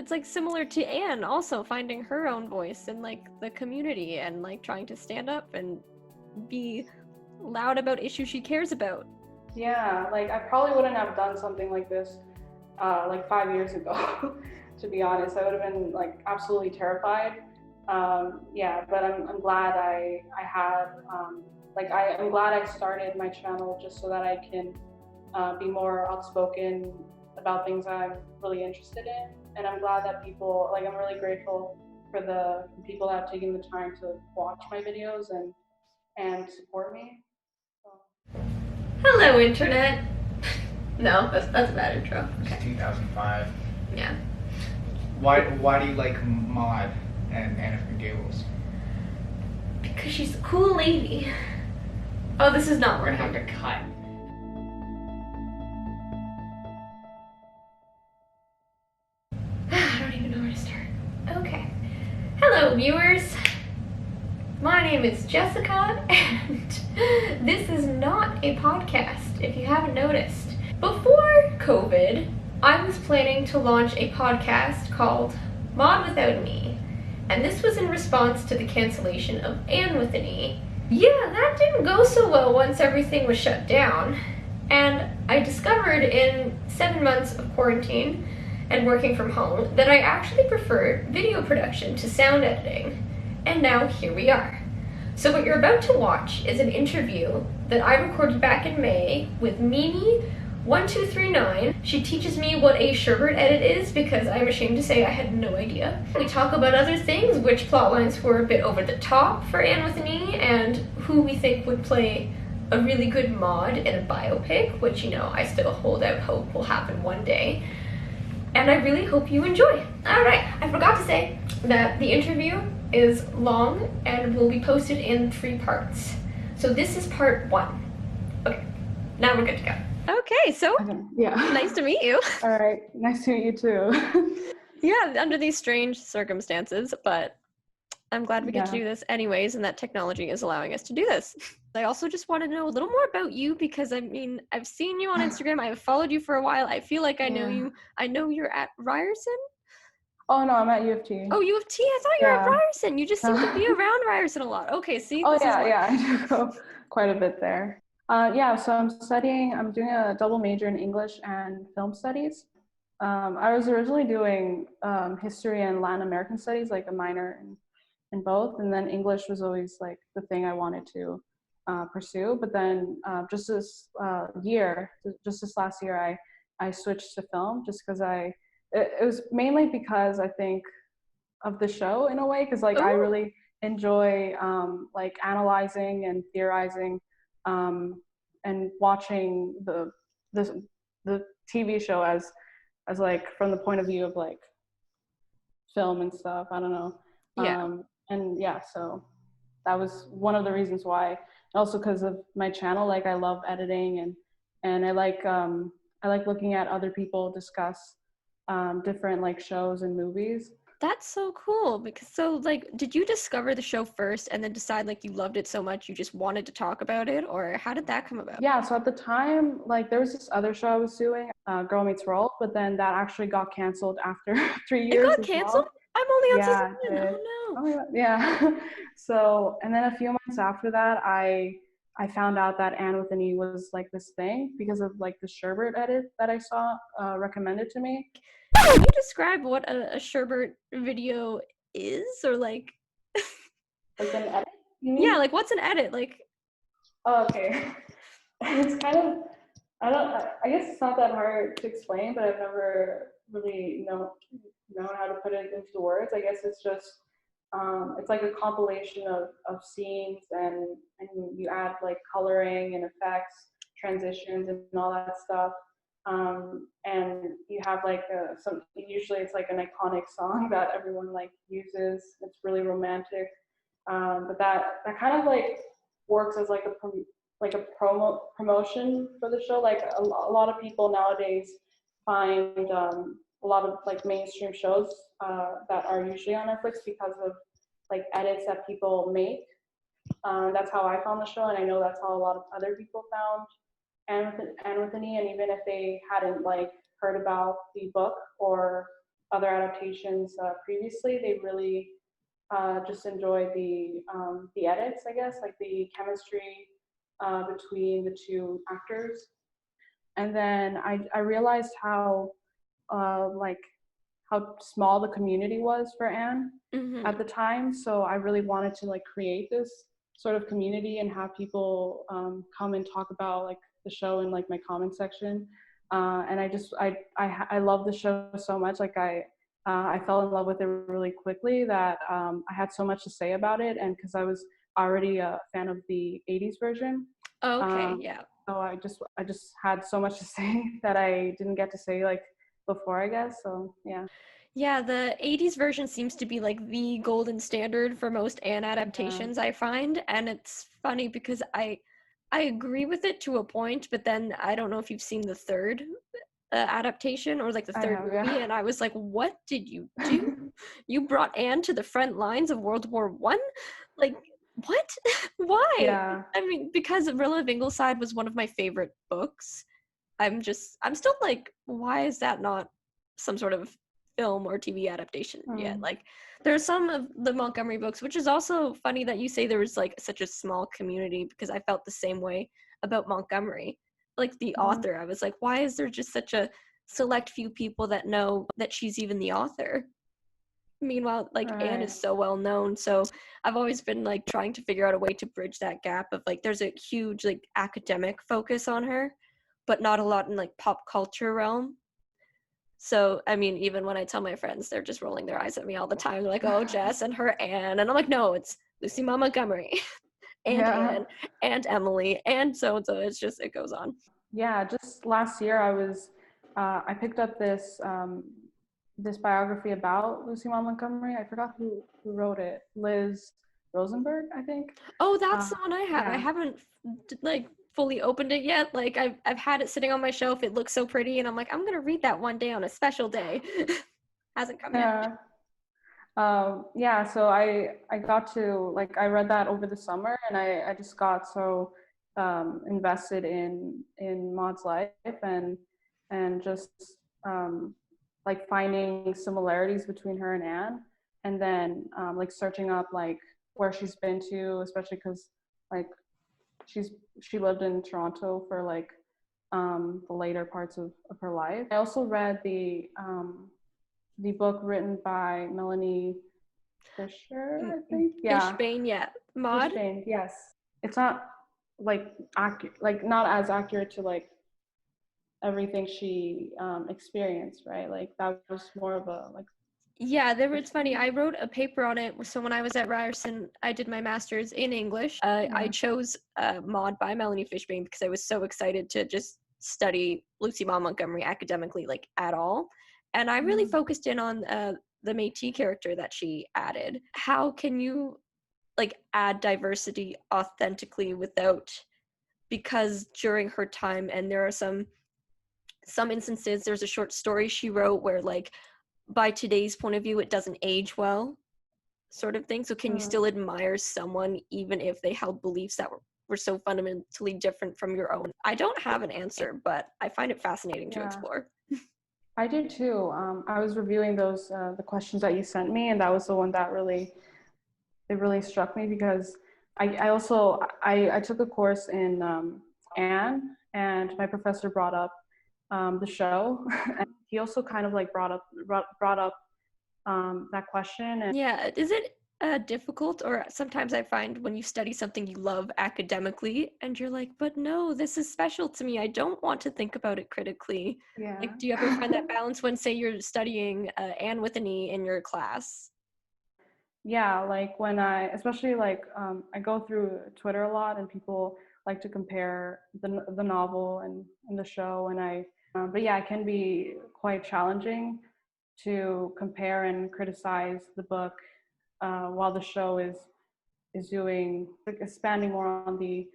it's like similar to Anne also finding her own voice in like the community and like trying to stand up and be loud about issues she cares about. Yeah, like I probably wouldn't have done something like this like 5 years ago. To be honest, I would have been like absolutely terrified. Yeah, but I'm glad I had I'm glad I started my channel just so that I can be more outspoken about things I'm really interested in. And I'm glad that people, like, I'm really grateful for the people that have taken the time to watch my videos and support me. So. Hello, Internet. No, that's a bad intro. It's 2005. Yeah. Why do you like Maud and Anne of Green Gables? Because she's a cool lady. Oh, this is not where I have to cut. I don't even know where to start. Okay. Hello, viewers. My name is Jessica, and this is not a podcast, if you haven't noticed. Before COVID, I was planning to launch a podcast called Mod Without an E, and this was in response to the cancellation of Anne with an E. Yeah, that didn't go so well once everything was shut down, and I discovered in 7 months of quarantine and working from home that I actually preferred video production to sound editing, and now here we are. So what you're about to watch is an interview that I recorded back in May with Mimi1239. She teaches me what a Shirbert edit is because I'm ashamed to say I had no idea. We talk about other things, which plotlines were a bit over the top for Anne with an E, and who we think would play a really good mod in a biopic, which, you know, I still hold out hope will happen one day. And I really hope you enjoy. Alright, I forgot to say that the interview is long and will be posted in 3 parts. So this is part 1. Okay, now we're good to go. Okay, so Yeah. nice to meet you. All right, nice to meet you too. Yeah, under these strange circumstances, but I'm glad we get to do this anyways, and that technology is allowing us to do this. I also just want to know a little more about you because, I mean, I've seen you on Instagram. I've followed you for a while. I feel like I know you. I know you're at Ryerson. Oh no, I'm at U of T. Oh, U of T. I thought you were at Ryerson. You just seem to be around Ryerson a lot. Okay, see. Oh yeah, I do go quite a bit there. Yeah, so I'm doing a double major in English and film studies. I was originally doing history and Latin American studies, like a minor in both, and then English was always like the thing I wanted to pursue. But then just this last year, I switched to film just because it was mainly because I think of the show in a way, because like I really enjoy like analyzing and theorizing and watching the TV show as like from the point of view of like film and stuff. I don't know. And yeah, so that was one of the reasons why. Also because of my channel, like I love editing and I like looking at other people discuss different like shows and movies. That's so cool. Because did you discover the show first and then decide like you loved it so much you just wanted to talk about it, or how did that come about? Yeah, so at the time, like there was this other show I was doing, Girl Meets World, but then that actually got canceled after 3 years. It got canceled? Well. I'm only on season 1. Oh no. Yeah. So, and then a few months after that, I found out that Anne with an E was like this thing because of like the Shirbert edit that I saw recommended to me. Can you describe what a Shirbert video is, or like? Like an edit? Yeah, like what's an edit? Like. Oh, okay. It's kind of, I guess it's not that hard to explain, but I've never really known how to put it into words. I guess it's just, it's like a compilation of scenes and you add like coloring and effects, transitions and all that stuff. And you have like usually it's like an iconic song that everyone like uses. It's really romantic. But that kind of like works as like a promotion for the show. Like a lot of people nowadays find a lot of like mainstream shows that are usually on Netflix because of like edits that people make. That's how I found the show, and I know that's how a lot of other people found Anne with an E. And even if they hadn't like heard about the book or other adaptations previously. They really just enjoyed the edits, I guess, like the chemistry between the two actors. And then I realized like how small the community was for Anne at the time. So I really wanted to like create this sort of community and have people come and talk about like the show in like my comment section. And I love the show so much. Like I fell in love with it really quickly that I had so much to say about it. And because I was already a fan of the 80s version. Okay, yeah. So I just had so much to say that I didn't get to say like before, I guess. So yeah. Yeah, the 80s version seems to be like the golden standard for most Anne adaptations, I find. And it's funny because I agree with it to a point, but then I don't know if you've seen the third adaptation or like the third movie, yeah. and I was like, what did you do? You brought Anne to the front lines of World War One? Like, what? Why? Yeah. I mean, because Rilla of Ingleside was one of my favorite books. I'm still like, why is that not some sort of film or TV adaptation yet? Like, there's some of the Montgomery books, which is also funny that you say there was like such a small community, because I felt the same way about Montgomery. Like the author, I was like, why is there just such a select few people that know that she's even the author? Meanwhile, like Anne is so well known, so I've always been like trying to figure out a way to bridge that gap of like there's a huge like academic focus on her, but not a lot in like pop culture realm. So I mean, even when I tell my friends, they're just rolling their eyes at me all the time. They're like, "Oh, Jess and her Anne," and I'm like, "No, it's Lucy Maud Montgomery, and Anne, and Emily, and so and so." It's just, it goes on. Yeah, just last year I picked up this this biography about Lucy Maud Montgomery. I forgot who wrote it. Liz Rosenberg, I think. Oh, that's the one I have. Yeah. I haven't like fully opened it yet. Like I've had it sitting on my shelf. It looks so pretty, and I'm like, I'm gonna read that one day on a special day. Hasn't come yet. Yeah, so I got to like I read that over the summer, and I just got so invested in Maud's life and just like finding similarities between her and Anne, and then like searching up like where she's been to, especially because like she lived in Toronto for like the later parts of her life. I also read the book written by Melanie Fisher, I think. Yeah. Fishbane, yeah. Maud? Fishbane, yes. It's not like not as accurate to like everything she experienced, right? Like that was more of a like. Yeah, it's funny. I wrote a paper on it. So when I was at Ryerson, I did my master's in English. I chose Maud by Melanie Fishbane because I was so excited to just study Lucy Maud Montgomery academically, like at all. And I really focused in on the Métis character that she added. How can you like add diversity authentically without, because during her time, and there are some instances, there's a short story she wrote where like by today's point of view it doesn't age well, sort of thing. So can you still admire someone even if they held beliefs that were so fundamentally different from your own? I don't have an answer, but I find it fascinating to explore. I did too. I was reviewing those the questions that you sent me, and that was the one that really struck me, because I also took a course in Anne, and my professor brought up the show, and he also kind of like brought up that question. And yeah, is it difficult, or sometimes I find when you study something you love academically and you're like, but no, this is special to me, I don't want to think about it critically. Like, do you ever find that balance when, say, you're studying Anne with an E in your class? Yeah, like when especially like I go through Twitter a lot, and people like to compare the novel and the show, and but yeah, it can be quite challenging to compare and criticize the book while the show is doing like expanding more on the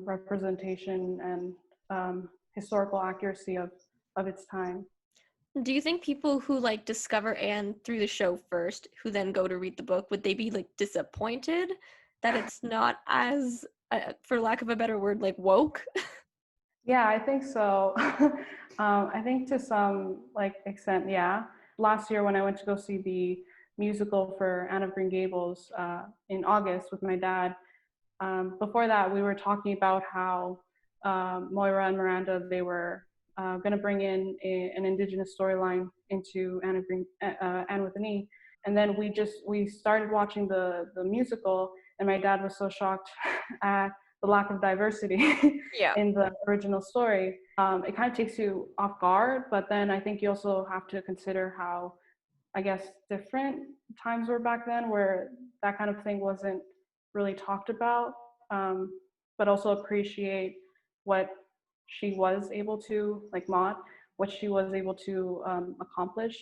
representation and historical accuracy of its time. Do you think people who like discover Anne through the show first, who then go to read the book, would they be like disappointed that it's not as, for lack of a better word, like woke? Yeah, I think so. I think to some like extent, yeah. last year when I went to go see the musical for Anne of Green Gables in August with my dad, before that we were talking about how Moira and Miranda, they were going to bring in an Indigenous storyline into Anne with an E. And then we started watching the musical, and my dad was so shocked at the lack of diversity Yeah. in the original story. It kind of takes you off guard, but then I think you also have to consider how, I guess, different times were back then where that kind of thing wasn't really talked about, but also appreciate what she was able to, like Maud, what she was able to accomplish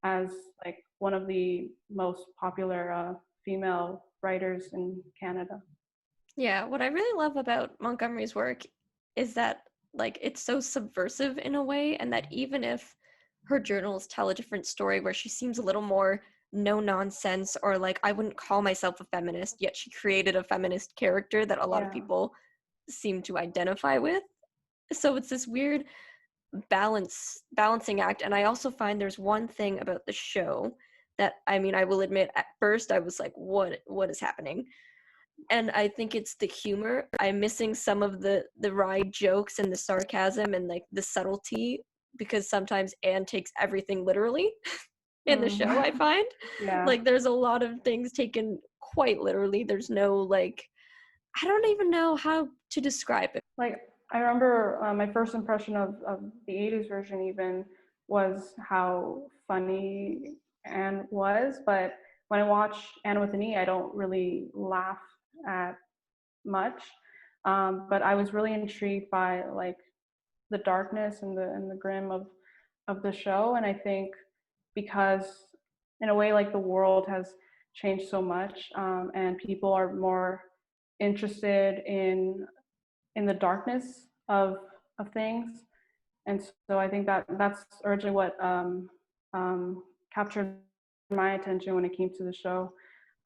as like one of the most popular female writers in Canada. Yeah, what I really love about Montgomery's work is that like it's so subversive in a way, and that even if her journals tell a different story where she seems a little more no nonsense, or like I wouldn't call myself a feminist, yet she created a feminist character that a lot of people seem to identify with. So it's this weird balancing act. And I also find there's one thing about the show that, I mean, I will admit at first I was like, what is happening? And I think it's the humor. I'm missing some of the wry jokes and the sarcasm and like the subtlety, because sometimes Anne takes everything literally in the show, I find. Like there's a lot of things taken quite literally. There's no like, I don't even know how to describe it. Like I remember my first impression of the 80s version even was how funny Anne was, but when I watch Anne with an E, I don't really laugh at much. But I was really intrigued by like the darkness and the grim of the show, and I think because in a way like the world has changed so much, and people are more interested in the darkness of things, and so I think that that's originally what captured my attention when it came to the show.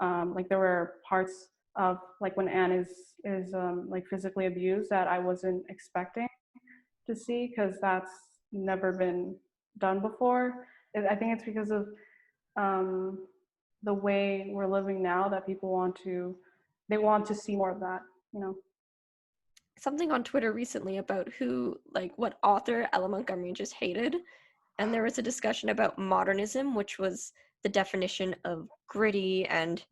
Like there were parts of like when Anne is like physically abused that I wasn't expecting to see, because that's never been done before. I think it's because of the way we're living now that people want to see more of that, you know. Something on Twitter recently about who, like, what author Ella Montgomery just hated, and there was a discussion about modernism, which was the definition of gritty and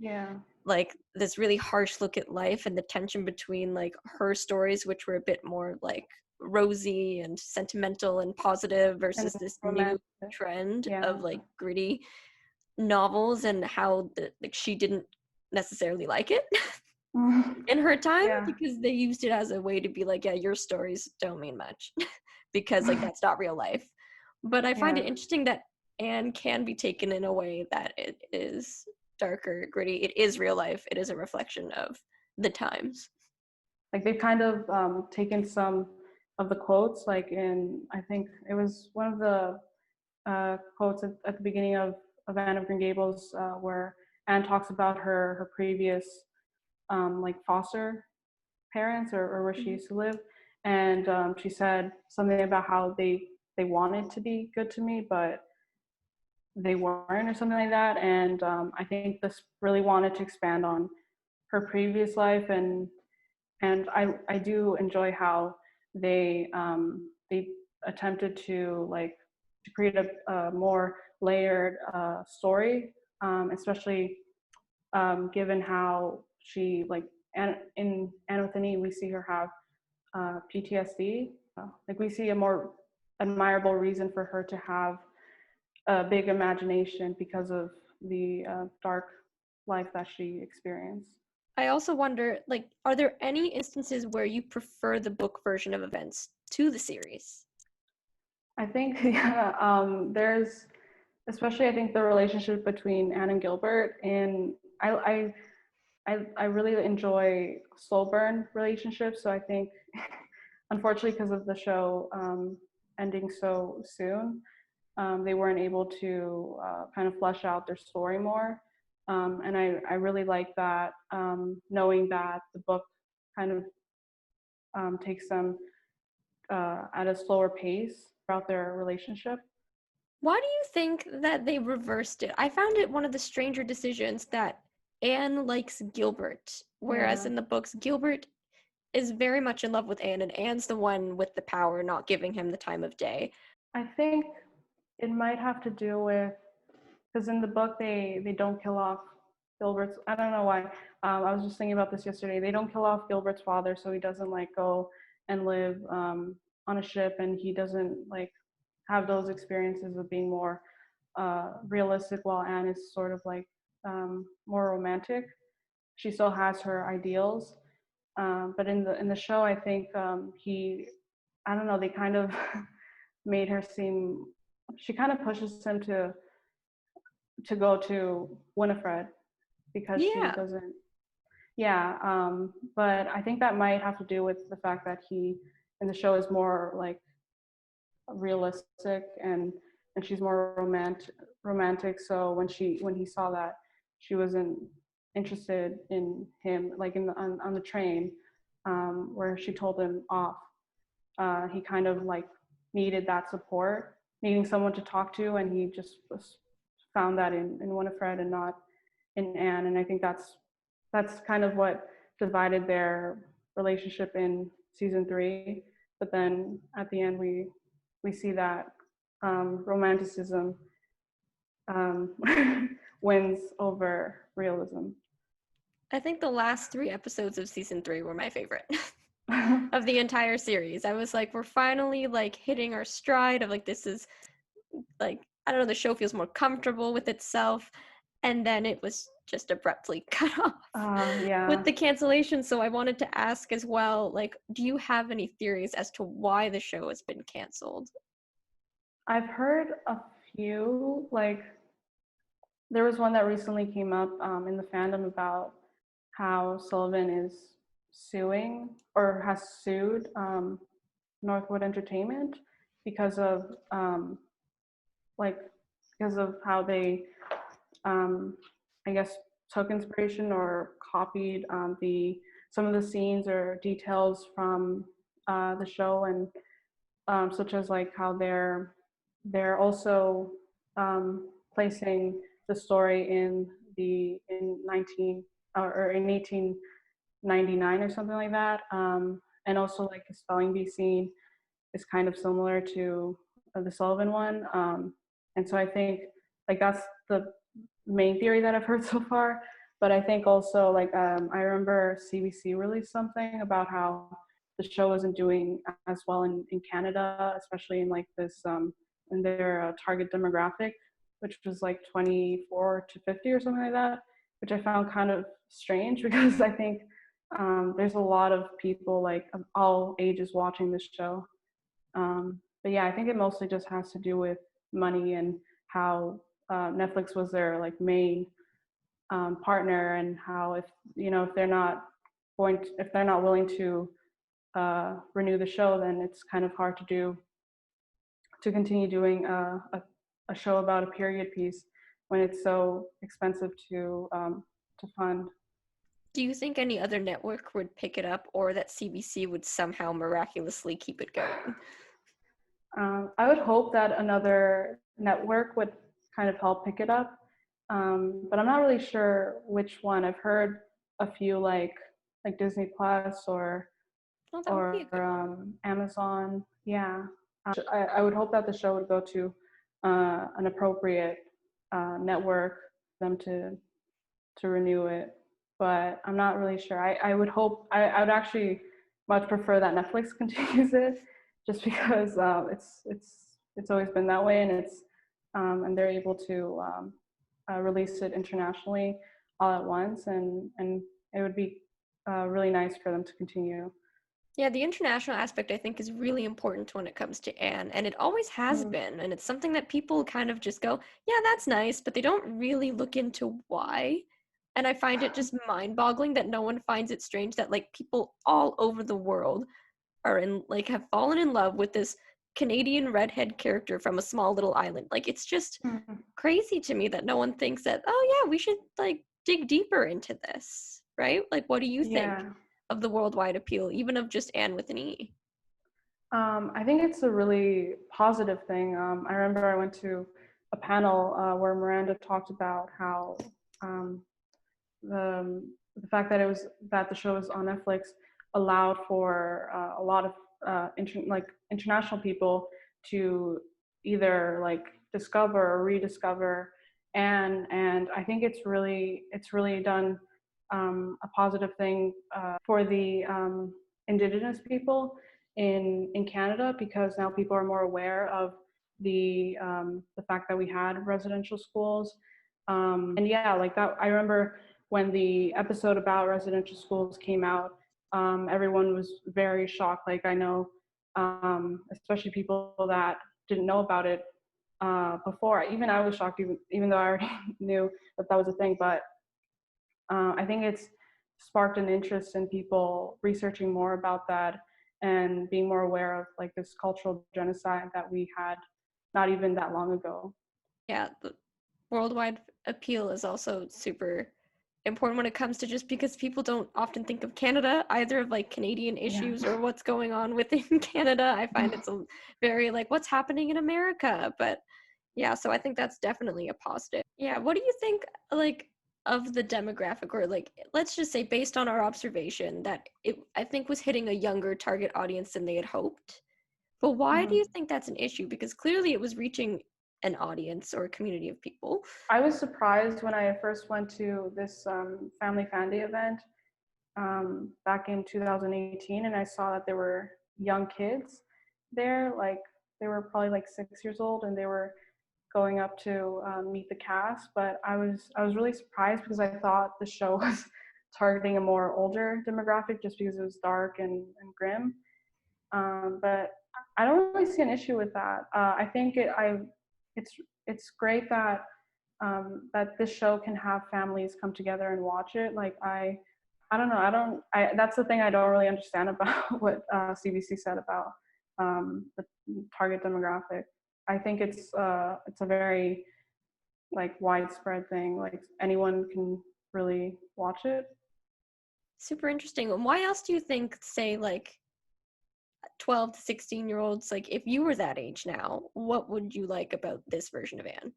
like this really harsh look at life, and the tension between like her stories, which were a bit more like rosy and sentimental and positive, versus this new trend of like gritty novels, and how like she didn't necessarily like it in her time, because they used it as a way to be like, yeah, your stories don't mean much because like that's not real life. But I find it interesting that Anne can be taken in a way that it is darker, gritty. It is real life. It is a reflection of the times. Like they've kind of taken some of the quotes, like in, I think it was one of the quotes at the beginning of Anne of Green Gables, where Anne talks about her previous like foster parents, or where she used to live, and she said something about how they wanted to be good to me, but they weren't, or something like that. And I think this really wanted to expand on her previous life, and I do enjoy how they attempted to like to create a more layered story, especially given how she, like, in Anne with an E, we see her have PTSD. Like we see a more admirable reason for her to have a big imagination because of the dark life that she experienced. I also wonder, like, are there any instances where you prefer the book version of events to the series? I think there's, especially I think the relationship between Anne and Gilbert, and I really enjoy slow burn relationships. So I think, unfortunately, because of the show ending so soon, they weren't able to kind of flesh out their story more. And I really like that, knowing that the book kind of takes them at a slower pace throughout their relationship. Why do you think that they reversed it? I found it one of the stranger decisions that Anne likes Gilbert, whereas Yeah. in the books, Gilbert is very much in love with Anne, and Anne's the one with the power, not giving him the time of day. I think it might have to do with, because in the book they don't kill off Gilbert's. I don't know why. I was just thinking about this yesterday. They don't kill off Gilbert's father, so he doesn't like go and live on a ship, and he doesn't like have those experiences of being more realistic. While Anne is sort of like more romantic. She still has her ideals, but in the show, I think I don't know, they kind of made her seem. She kind of pushes him to go to Winifred because she Yeah. doesn't. Yeah, but I think that might have to do with the fact that he in the show is more like realistic and she's more romantic. So when he saw that she wasn't interested in him, like on the train, where she told him off, he kind of like needed that support, needing someone to talk to, and he just found that in Winifred and not in Anne. And I think that's kind of what divided their relationship in season 3. But then at the end, we see that romanticism um, wins over realism. I think the last 3 episodes of season 3 were my favorite of the entire series. I was like, we're finally like hitting our stride of like, this is like, I don't know, the show feels more comfortable with itself. And then it was just abruptly cut off Yeah. with the cancellation. So I wanted to ask as well, like, do you have any theories as to why the show has been canceled? I've heard a few, like there was one that recently came up in the fandom about how Sullivan is suing or has sued Northwood Entertainment because of like because of how they I guess took inspiration or copied some of the scenes or details from the show, and such as like how they're also placing the story in 1899 or something like that, and also like the spelling bee scene is kind of similar to the Sullivan one, and so I think like that's the main theory that I've heard so far. But I think also like I remember CBC released something about how the show isn't doing as well in Canada, especially in like this in their target demographic, which was like 24 to 50 or something like that, which I found kind of strange because I think there's a lot of people like of all ages watching this show. But yeah, I think it mostly just has to do with money and how Netflix was their like main partner, and how if if they're not if they're not willing to renew the show, then it's kind of hard to continue doing a show about a period piece when it's so expensive to fund. Do you think any other network would pick it up, or that CBC would somehow miraculously keep it going? I would hope that another network would kind of help pick it up, but I'm not really sure which one. I've heard a few like Disney Plus or Amazon. Yeah, I would hope that the show would go to an appropriate network for them to renew it. But I'm not really sure. I would hope I would actually much prefer that Netflix continues it, just because it's always been that way, and and they're able to release it internationally all at once, and it would be really nice for them to continue. Yeah, the international aspect I think is really important when it comes to Anne, and it always has been, and it's something that people kind of just go, yeah, that's nice, but they don't really look into why. And I find it just mind-boggling that no one finds it strange that like people all over the world are in like have fallen in love with this Canadian redhead character from a small little island. Like it's just crazy to me that no one thinks that, oh yeah, we should like dig deeper into this, right? Like what do you think of the worldwide appeal, even of just Anne with an E? I think it's a really positive thing. I remember I went to a panel where Miranda talked about how um, the fact that the show was on Netflix allowed for a lot of international people to either like discover or rediscover and I think it's really done a positive thing for the Indigenous people in Canada, because now people are more aware of the fact that we had residential schools. And yeah, like that, I remember when the episode about residential schools came out, everyone was very shocked. Like I know, especially people that didn't know about it before. Even I was shocked, even though I already knew that that was a thing. But I think it's sparked an interest in people researching more about that and being more aware of like this cultural genocide that we had not even that long ago. Yeah, the worldwide appeal is also super important when it comes to, just because people don't often think of Canada, either of like Canadian issues or what's going on within Canada. I find it's a very like what's happening in America. But yeah, so I think that's definitely a positive. Yeah, what do you think like of the demographic, or like let's just say based on our observation that it I think was hitting a younger target audience than they had hoped. But why do you think that's an issue? Because clearly it was reaching an audience or a community of people. I was surprised when I first went to this Family Fan Day event back in 2018, and I saw that there were young kids there. Like they were probably like 6 years old, and they were going up to meet the cast. But I was really surprised because I thought the show was targeting a more older demographic just because it was dark and grim. But I don't really see an issue with that. I think it's great that that this show can have families come together and watch it. Like I don't know. That's the thing I don't really understand about what CBC said about the target demographic. I think it's a very like widespread thing. Like anyone can really watch it. Super interesting. And why else do you think, say, like 12 to 16-year-olds, like if you were that age now, what would you like about this version of Anne?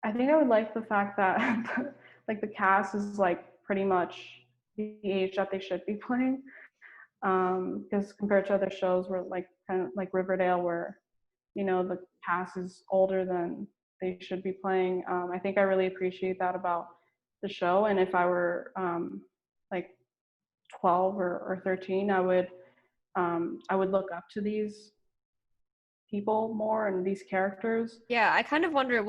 I think I would like the fact that like the cast is like pretty much the age that they should be playing. Because compared to other shows where like kind of like Riverdale, where the cast is older than they should be playing. I think I really appreciate that about the show. And if I were like 12 or 13, I would look up to these people more and these characters. Yeah, I kind of wonder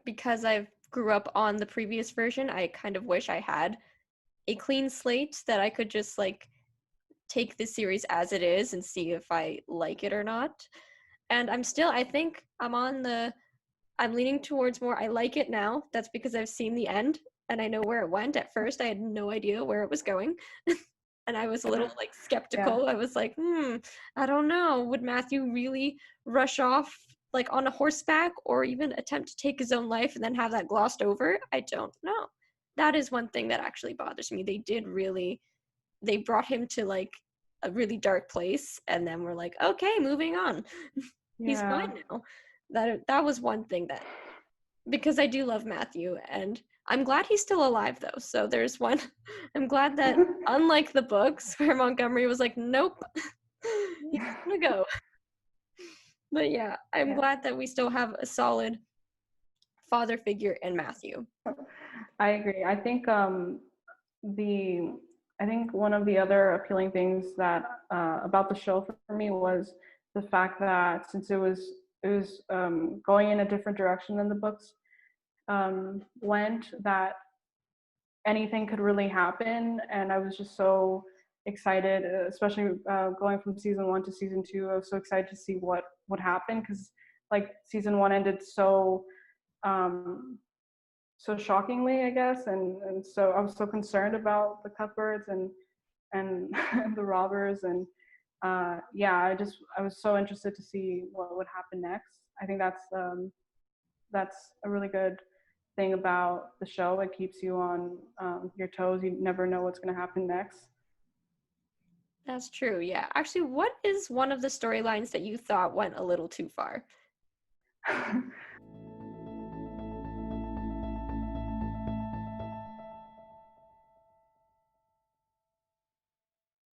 because I grew up on the previous version, I kind of wish I had a clean slate that I could just like take the series as it is and see if I like it or not. And I think I'm leaning towards more, I like it now. That's because I've seen the end and I know where it went. At first, I had no idea where it was going. And I was a little like skeptical. Yeah. I was like, I don't know. Would Matthew really rush off like on a horseback or even attempt to take his own life and then have that glossed over? I don't know. That is one thing that actually bothers me. They brought him to like a really dark place and then we're like, okay, moving on. He's fine now. That was one thing that, because I do love Matthew and I'm glad he's still alive though. So there's one. I'm glad that unlike the books where Montgomery was like, nope, he's gonna go. But yeah, I'm glad that we still have a solid father figure in Matthew. I agree. I think one of the other appealing things that about the show for me was the fact that since it was going in a different direction than the books went, that anything could really happen, and I was just so excited, especially going from season 1 to season 2. I was so excited to see what would happen, because like season 1 ended so so shockingly, I guess, and so I was so concerned about the Cuthberts and the robbers, and yeah, I was so interested to see what would happen next. I think that's a really good thing about the show. It keeps you on your toes. You never know what's going to happen next. That's true, yeah. Actually, what is one of the storylines that you thought went a little too far?